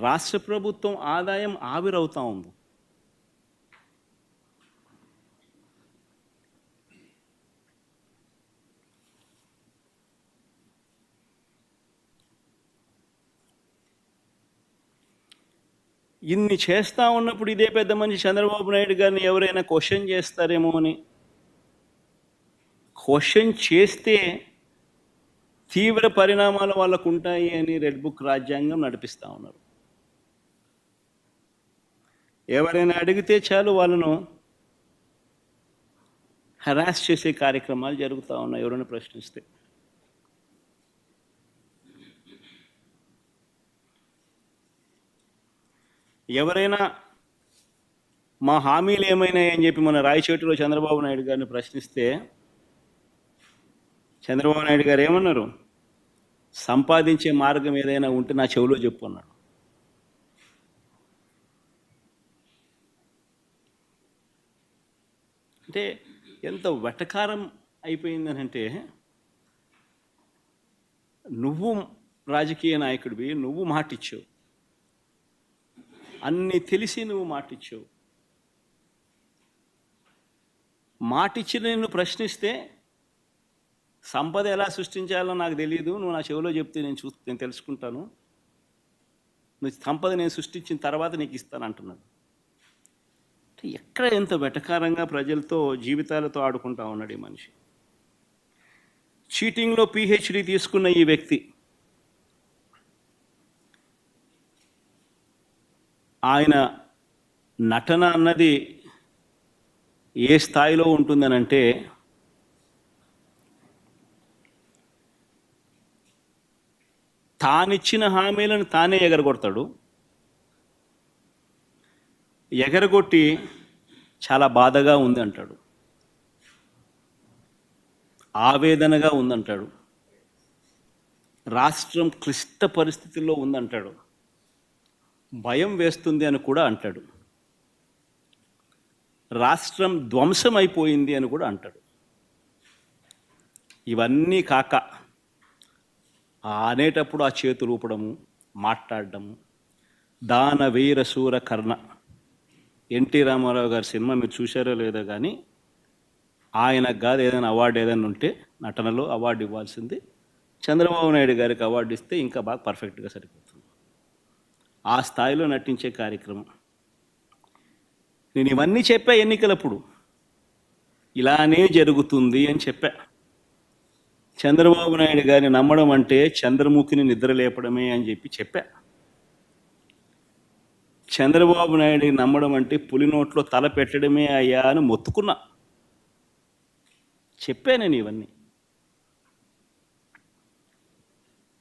రాష్ట్ర ప్రభుత్వం ఆదాయం ఆవిరవుతా ఉంది. ఇన్ని చేస్తూ ఉన్నప్పుడు ఇదే పెద్ద మనిషి చంద్రబాబు నాయుడు గారిని ఎవరైనా క్వశ్చన్ చేస్తారేమో అని, క్వశ్చన్ చేస్తే తీవ్ర పరిణామాలు వాళ్ళకు ఉంటాయి అని రెడ్ బుక్ రాజ్యాంగం నడిపిస్తూ ఉన్నారు. ఎవరైనా అడిగితే చాలు వాళ్ళను హరాస్ చేసే కార్యక్రమాలు జరుగుతూ ఉన్నాయి ఎవరైనా ప్రశ్నిస్తే. ఎవరైనా మా హామీలు ఏమైనాయని చెప్పి మన రాయచోటిలో చంద్రబాబు నాయుడు గారిని ప్రశ్నిస్తే చంద్రబాబు నాయుడు గారు ఏమన్నారు? సంపాదించే మార్గం ఏదైనా ఉంటే నా చెవిలో చెప్పు అన్నాడు. అంటే ఎంత వెటకారం అయిపోయిందనంటే, నువ్వు రాజకీయ నాయకుడివి, నువ్వు మాటిచ్చావు, అన్నీ తెలిసి నువ్వు మాటిచ్చావు, మాటిచ్చి నేను ప్రశ్నిస్తే సంపద ఎలా సృష్టించాలో నాకు తెలియదు, నువ్వు నా చెవిలో చెప్తే నేను తెలుసుకుంటాను, నువ్వు సంపద నేను సృష్టించిన తర్వాత నీకు ఇస్తాను అంటున్నాడు. ఎక్కడ ఎంత వెటకారంగా ప్రజలతో జీవితాలతో ఆడుకుంటా ఉన్నాడు ఈ మనిషి. చీటింగ్లో PhD తీసుకున్న ఈ వ్యక్తి ఆయన నటన అన్నది ఏ స్థాయిలో ఉంటుందనంటే, తానిచ్చిన హామీలను తానే ఎగరగొడతాడు. ఎగరగొట్టి చాలా బాధగా ఉంది అంటాడు, ఆవేదనగా ఉందంటాడు, రాష్ట్రం క్లిష్ట పరిస్థితుల్లో ఉందంటాడు, భయం వేస్తుంది అని కూడా అంటాడు, రాష్ట్రం ధ్వంసం అయిపోయింది అని కూడా అంటాడు. ఇవన్నీ కాక అనేటప్పుడు ఆ చేతులు ఊపడము, మాట్లాడడము, దాన వీర శూర కర్ణ. ఎన్టీ రామారావు గారి సినిమా మీరు చూశారో లేదో కానీ, ఆయనకు కాదు ఏదైనా అవార్డు ఏదైనా ఉంటే నటనలో అవార్డు ఇవ్వాల్సింది, చంద్రబాబు నాయుడు గారికి అవార్డు ఇస్తే ఇంకా బాగా పర్ఫెక్ట్గా సరిపోతుంది. ఆ స్థాయిలో నటించే కార్యక్రమం. నేను ఇవన్నీ చెప్పా ఎన్నికలప్పుడు, ఇలానే జరుగుతుంది అని చెప్పా. చంద్రబాబు నాయుడు గారిని నమ్మడం అంటే చంద్రముఖిని నిద్రలేపడమే అని చెప్పా. చంద్రబాబు నాయుడిని నమ్మడం అంటే పులి నోట్లో తల పెట్టడమే అయ్యా అని మొత్తుకున్నా. చెప్పా నేను ఇవన్నీ.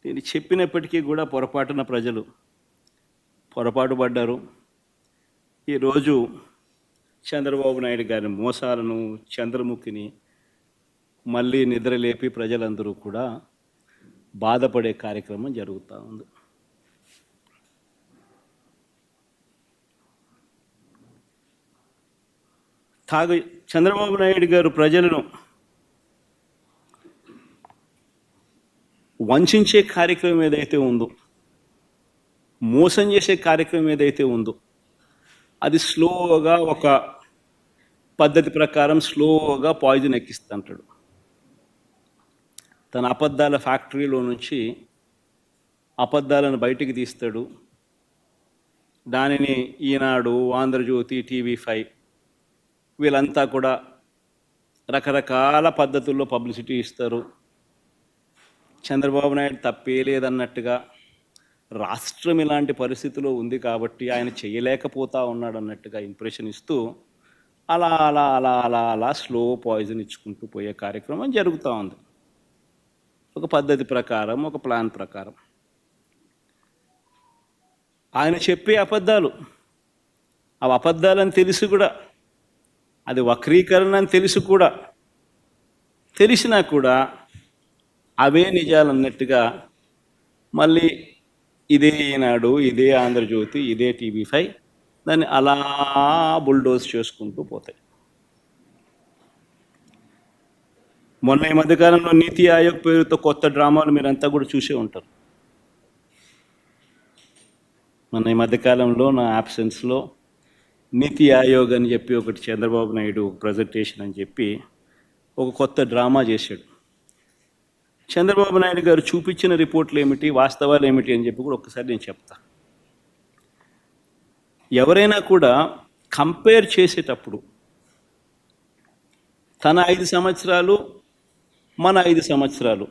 నేను చెప్పినప్పటికీ కూడా పొరపాటున ప్రజలు పొరపాటు పడ్డారు. ఈరోజు చంద్రబాబు నాయుడు గారి మోసాలను, చంద్రముఖిని మళ్ళీ నిద్రలేపి ప్రజలందరూ కూడా బాధపడే కార్యక్రమం జరుగుతూ ఉంది. చంద్రబాబు నాయుడు గారు ప్రజలను వంచే కార్యక్రమం ఏదైతే ఉందో, మోసం చేసే కార్యక్రమం ఏదైతే ఉందో, అది స్లోగా ఒక పద్ధతి ప్రకారం స్లోగా పాయిజన్ ఎక్కిస్తుంటాడు. తన అబద్ధాల ఫ్యాక్టరీలో నుంచి అబద్ధాలను బయటికి తీస్తాడు. దానిని ఈనాడు, ఆంధ్రజ్యోతి, TV5 వీళ్ళంతా కూడా రకరకాల పద్ధతుల్లో పబ్లిసిటీ ఇస్తారు. చంద్రబాబు నాయుడు తప్పే లేదన్నట్టుగా, రాష్ట్రం ఇలాంటి పరిస్థితిలో ఉంది కాబట్టి ఆయన చేయలేకపోతా ఉన్నాడు అన్నట్టుగా ఇంప్రెషన్ ఇస్తూ అలా అలా అలా అలా అలా స్లో పాయిజన్ ఇచ్చుకుంటూ పోయే కార్యక్రమం జరుగుతూ ఉంది. ఒక పద్ధతి ప్రకారం, ఒక ప్లాన్ ప్రకారం. ఆయన చెప్పే అబద్ధాలు, అవి అబద్ధాలని తెలిసి కూడా, అది వక్రీకరణ అని తెలిసినా కూడా అవే నిజాలు అన్నట్టుగా మళ్ళీ ఇదే ఈనాడు, ఇదే ఆంధ్రజ్యోతి, ఇదే TV5 దాన్ని అలా బుల్డోజ్ చేసుకుంటూ పోతాయి. మొన్న ఈ మధ్యకాలంలో నీతి ఆయోగ్ పేరుతో కొత్త డ్రామాలు మీరంతా కూడా చూసే ఉంటారు. మన ఈ మధ్యకాలంలో నా యాబ్సెన్స్లో నీతి ఆయోగ్ అని చెప్పి ఒకటి చంద్రబాబు నాయుడు ప్రజెంటేషన్ అని చెప్పి ఒక కొత్త డ్రామా చేశాడు. చంద్రబాబు నాయుడు గారు చూపించిన రిపోర్ట్లు ఏమిటి, వాస్తవాలు ఏమిటి అని చెప్పి కూడా ఒక్కసారి నేను చెప్తా. ఎవరైనా కూడా కంపేర్ చేసేటప్పుడు తన 5 సంవత్సరాలు మన 5 సంవత్సరాలు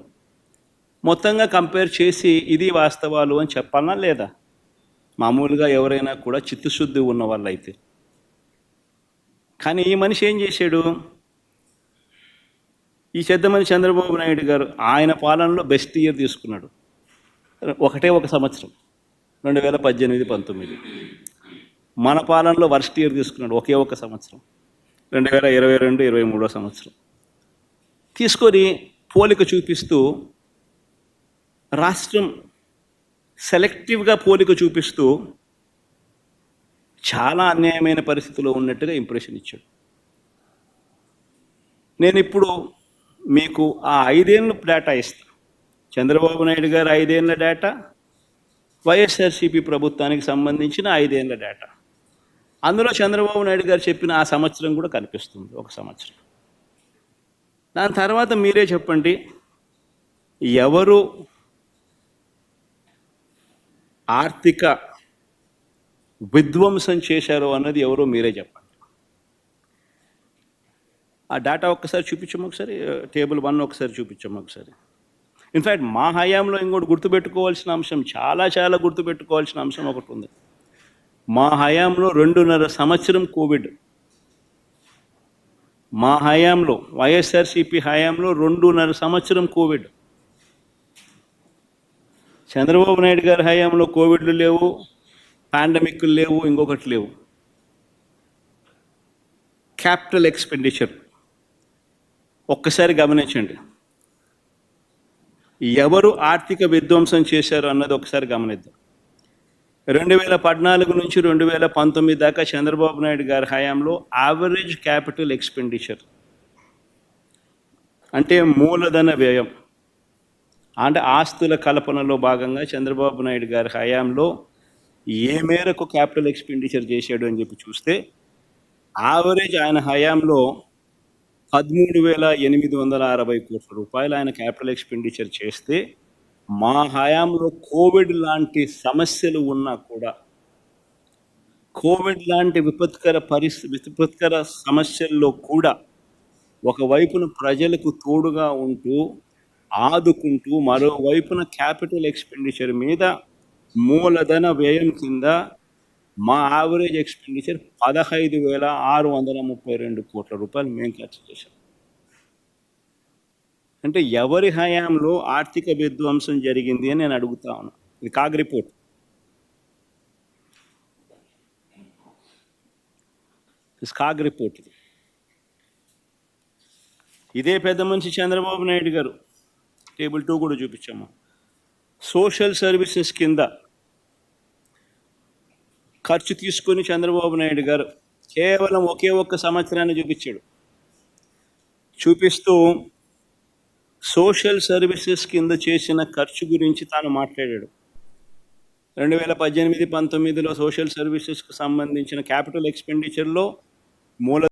మొత్తంగా కంపేర్ చేసి ఇది వాస్తవాలు అని చెప్పాలనా లేదా? మామూలుగా ఎవరైనా కూడా చిత్తశుద్ధి ఉన్న వాళ్ళు అయితే. కానీ ఈ మనిషి ఏం చేశాడు? ఈ చెద్దమని చంద్రబాబు నాయుడు గారు ఆయన పాలనలో బెస్ట్ ఇయర్ తీసుకున్నాడు. ఒక సంవత్సరం 2018-19. మన పాలనలో వర్స్ట్ ఇయర్ తీసుకున్నాడు ఒక సంవత్సరం 2022-23 సంవత్సరం. తీసుకొని పోలిక చూపిస్తూ రాష్ట్రం సెలెక్టివ్గా పోలిక చూపిస్తూ చాలా అన్యాయమైన పరిస్థితిలో ఉన్నట్టుగా ఇంప్రెషన్ ఇచ్చాడు. నేను ఇప్పుడు మీకు ఆ 5 ఏళ్ళ డేటా ఇస్తాను. చంద్రబాబు నాయుడు గారు 5 ఏళ్ళ డేటా, వైఎస్ఆర్సీపీ ప్రభుత్వానికి సంబంధించిన 5 ఏళ్ళ డేటా. అందులో చంద్రబాబు నాయుడు గారు చెప్పిన ఆ సంవత్సరం కూడా కనిపిస్తుంది, ఒక సంవత్సరం. దాని తర్వాత మీరే చెప్పండి, ఎవరు ఆర్థిక విధ్వంసం చేశారో అన్నది ఎవరో మీరే చెప్పండి. ఆ డేటా ఒక్కసారి చూపించము, ఒకసారి టేబుల్ 1 ఒకసారి చూపించము ఒకసారి. ఇన్ఫ్యాక్ట్ మా హయాంలో ఇంకోటి గుర్తుపెట్టుకోవాల్సిన అంశం, చాలా గుర్తుపెట్టుకోవాల్సిన అంశం ఒకటి ఉంది. మా హయాంలో 2.5 సంవత్సరం కోవిడ్. మా హయాంలో, వైఎస్ఆర్సీపీ హయాంలో 2.5 సంవత్సరం కోవిడ్. చంద్రబాబు నాయుడు గారి హయాంలో కోవిడ్లు లేవు, పాండమిక్లు లేవు, ఇంకొకటి లేవు. క్యాపిటల్ ఎక్స్పెండిచర్ ఒక్కసారి గమనించండి. ఎవరు ఆర్థిక విధ్వంసం చేశారు అన్నది ఒకసారి గమనిద్దాం. 2014 నుంచి 2019 దాకా చంద్రబాబు నాయుడు గారి హయాంలో యావరేజ్ క్యాపిటల్ ఎక్స్పెండిచర్ అంటే మూలధన వ్యయం, అంటే ఆస్తుల కల్పనలో భాగంగా చంద్రబాబు నాయుడు గారి హయాంలో ఏ మేరకు క్యాపిటల్ ఎక్స్పెండిచర్ చేశాడు అని చెప్పి చూస్తే, యావరేజ్ ఆయన హయాంలో 13,860 కోట్ల రూపాయలు ఆయన క్యాపిటల్ ఎక్స్పెండిచర్ చేస్తే, మా హయాంలో కోవిడ్ లాంటి సమస్యలు ఉన్నా కూడా, కోవిడ్ లాంటి విపత్కర సమస్యల్లో కూడా ఒకవైపున ప్రజలకు తోడుగా ఉంటూ ఆదుకుంటూ, మరోవైపున క్యాపిటల్ ఎక్స్పెండిచర్ మీద మూలధన వ్యయం కింద మా యావరేజ్ ఎక్స్పెండిచర్ 15,632 కోట్ల రూపాయలు మేము ఖర్చు చేశాం. అంటే ఎవరి హయాంలో ఆర్థిక విధ్వంసం జరిగింది అని నేను అడుగుతా ఉన్నా. ఇది కాగ్ రిపోర్ట్. కాగ్ రిపోర్ట్ ఇది. ఇదే పెద్ద మనిషి చంద్రబాబు నాయుడు గారు టేబుల్ 2 కూడా చూపించాము. సోషల్ సర్వీసెస్ కింద ఖర్చు తీసుకొని చంద్రబాబు నాయుడు గారు కేవలం ఒక్క సంవత్సరాన్ని చూపిస్తూ సోషల్ సర్వీసెస్ కింద చేసిన ఖర్చు గురించి తాను మాట్లాడాడు. 2018-19లో సోషల్ సర్వీసెస్కు సంబంధించిన క్యాపిటల్ ఎక్స్పెండిచర్లో మూల